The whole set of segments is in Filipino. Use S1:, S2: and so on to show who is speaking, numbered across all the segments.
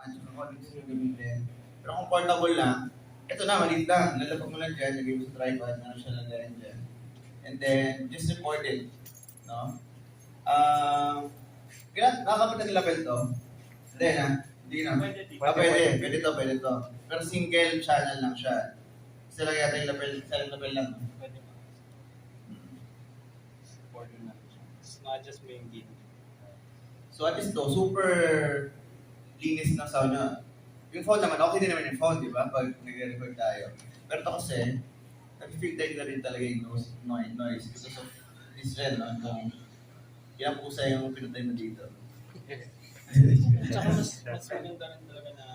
S1: tsaka kung ano gusto nyo gamitin. Pero kung portable lang, ito na, maliit lang. Lalapag mo lang dyan, lagay mo sa tripod, ano siya lagayan dyan. And then, just report it. No? Kaya, nakakapit na lapel to? Hindi na. Hindi na. Pwede to, pwede to. Pero single channel lang siya. Isa lang yata yung lapel, isa lang lapel lang.
S2: Pwede ba? Order na. Just main game.
S1: So at least to, super linis ng sound niya. Yung phone naman, okay din naman yung phone, di ba? Pag nagre-record tayo. Pero ito kasi, nag-filter na rin talaga yung noise because of this red, no? Kung pinapusa yung pinatay mo dito.
S2: Tsaka mas maganda rin talaga na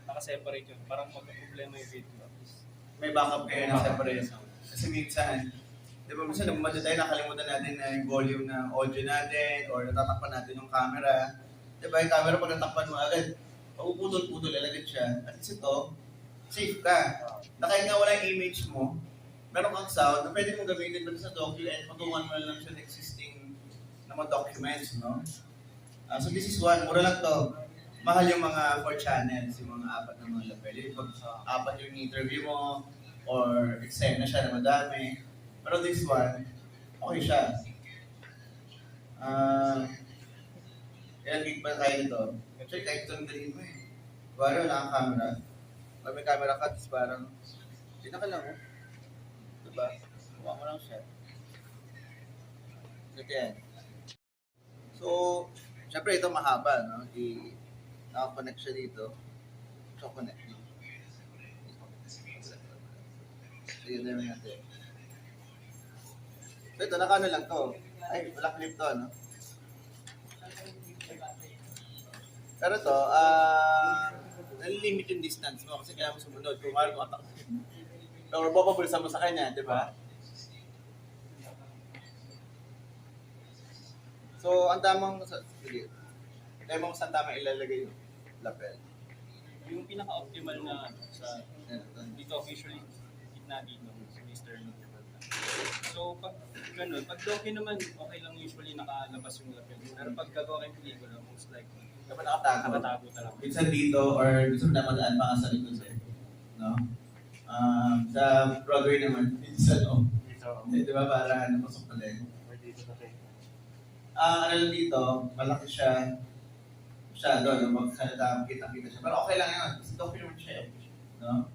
S2: nakaseparate yun. Parang magka-problema yung video.
S1: May backup kayo na separate. Kasi minsan, di ba minsan nagmamadyo tayo, nakalimutan natin na yung volume ng audio natin or natatakpan natin yung camera. Di ba yung camera pag natakpan mo agad, puputol-putol agad siya. At least ito, safe ka. Na kahit nga wala yung image mo, meron kang sound na pwede mong gamitin doon sa docu and patungan mo lang siya ng existing na mga documents, no? So this is one, mura lang to. Mahal yung mga 4 channels, yung mga 4 na mga lapel. Yung pag 4 yung interview mo, or eksena siya na madami. Pero this one, okay siya. Ilang gig pa tayo nito? Actually, kahit ito nagdalhin mo eh. Baro, wala kang camera. Pag may camera ka, tapos parang, hindi na ka lang oh. Diba? Kuha mo lang siya. Ito yan. So, syempre ito mahaba, no? Nakakonect siya dito. So, connect dito. So, yun naman natin. So, ito, naka-ano lang to. Ay, wala clip to, no? Pero to, nalilimit yung distance mo kasi kailangan mo sumunod. Kung mahal mo atak. Or papabulsa mo sa kanya, di ba? So, ang tamang, sige, tamang saan tama ilalagay yung lapel?
S2: Yung pinaka-optimal na sa dito, usually, gitna dito, sa Mr. So, pag ganun, pag doki naman, okay lang usually nakalabas yung lapel. Pero pag gagawa kayong pelikula, most likely,
S1: Dapat nakatago.
S2: nakatago talaga.
S1: Minsan dito, or minsan namadaan pa ka sa likod eh. No? Sa Broadway naman, minsan, oh. Di ba, para napasok na din. Ano lang dito, malaki siya. Siya doon, magkalata, kita-kita siya. Pero okay lang yun, kasi document siya. No?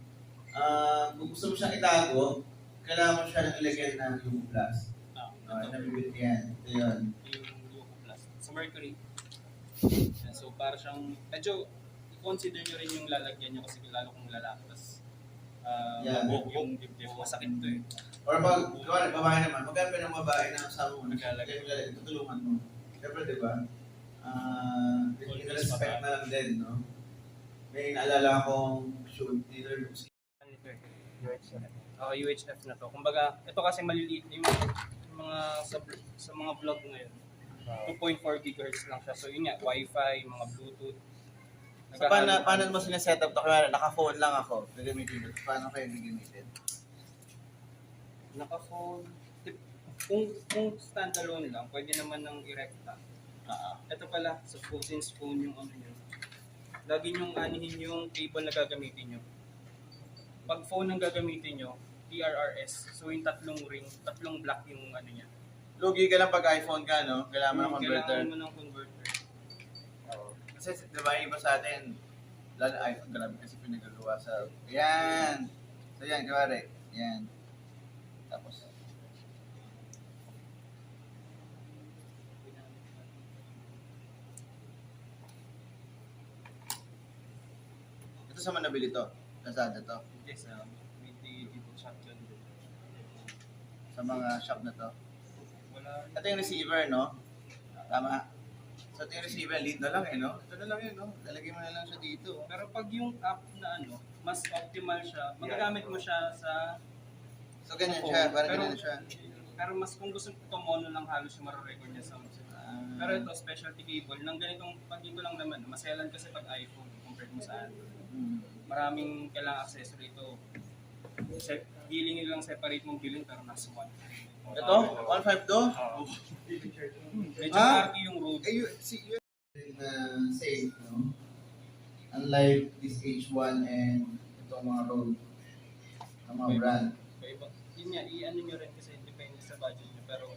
S1: Kung gusto mo siyang itago, kailangan mo siya ng ilagyan ng Lugo Plus. Nabibit yan. Ito yun.
S2: Yung Lugo Plus. Sa Mercury. So, para siyang, medyo, i-consider nyo rin yung lalagyan nyo kasi lalo kung lalaki. Tapos, mabuhok yung dibdib. Masakit to eh.
S1: Or pag, kaya babae naman, magkano ng babae na kasama mo, naglalagay, tutulungan mo. Siyempre, di ba? Respect na lang din, no? May naalala akong shoot, either
S2: UHF na to. Kumbaga, ito kasi maliliit yung mga sa mga vlog ngayon. 2.4 GHz lang siya. So yun nga, Wi-Fi, mga Bluetooth.
S1: So, paano mo sinasetup to? Kaya naka-phone lang ako. Gagamitin mo. Paano kayo gagamitin?
S2: Naka-phone. Kung standalone lang, pwede naman ng i-recta. Ito pala, sa phone, since phone yung ano nyo. Lagi nyong anihin yung cable na gagamitin nyo. Pag phone ang gagamitin nyo, PRRS. So yung tatlong ring, tatlong block yung ano niya.
S1: Lugi ka lang pag iPhone ka, no? Kailangan mo ng converter.
S2: Kailangan mo ng converter.
S1: Kasi, di ba, iba sa atin, lalo iPhone, grabe kasi pinagagawa sa, yan! So, yan, kawari, yan. Tapos, ito sa manabili to, Lazada to,
S2: Yes, with the shotgun.
S1: sa mga shop na to.
S2: Wala.
S1: Ito yung receiver, no? Tama. So, ito yung receiver, lead na lang eh, no? Ito na lang yun, no? Lalagay mo na lang siya dito.
S2: Pero pag yung app na ano, mas optimal siya, magagamit mo siya sa
S1: So, ganyan siya, parang
S2: pero,
S1: ganyan siya.
S2: Pero mas kung gusto mo mono lang halos yung mararecord niya sound. Pero ito, specialty cable, ng ganitong pag dito lang naman, maselan kasi pag iPhone compared mo sa Android. Maraming kailangang accessory ito. Billing lang separate mong billing pero nasa one.
S1: Ito? 1.5 to?
S2: Medyo party yung road.
S1: Eh, safe, no? Ang unlike this H1 and itong mga Rode ng mga brand.
S2: Iba. Yun nga, i-ano nyo rin kasi depende sa budget nyo. Pero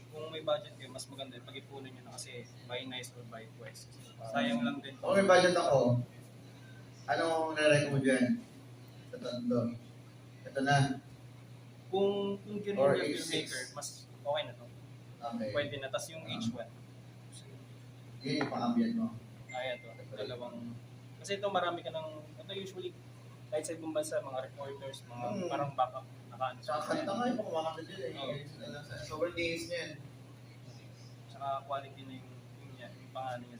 S2: kung may budget kayo, mas maganda pag-ipunan nyo na kasi buy nice or buy twice. Sayang lang din.
S1: Kung may budget ako, anong nare-recommend mo dyan? Sa tatlo. Ito na.
S2: Kung
S1: Or
S2: guerrilla
S1: H6.
S2: filmmaker, mas okay na to.
S1: Okay.
S2: Pwede na. Tapos yung H1.
S1: Yun yung pang-ambient mo.
S2: Kaya to. Dalawang. Kasi ito marami ka ng, ito usually, kahit sa ibang bansa, mga reporters, mga parang backup, nakaano.
S1: Sa kanta nga yung kumakanta dyan eh.
S2: Oo.
S1: Sobrang linis niya.
S2: Saka quality na yung pangalan niya.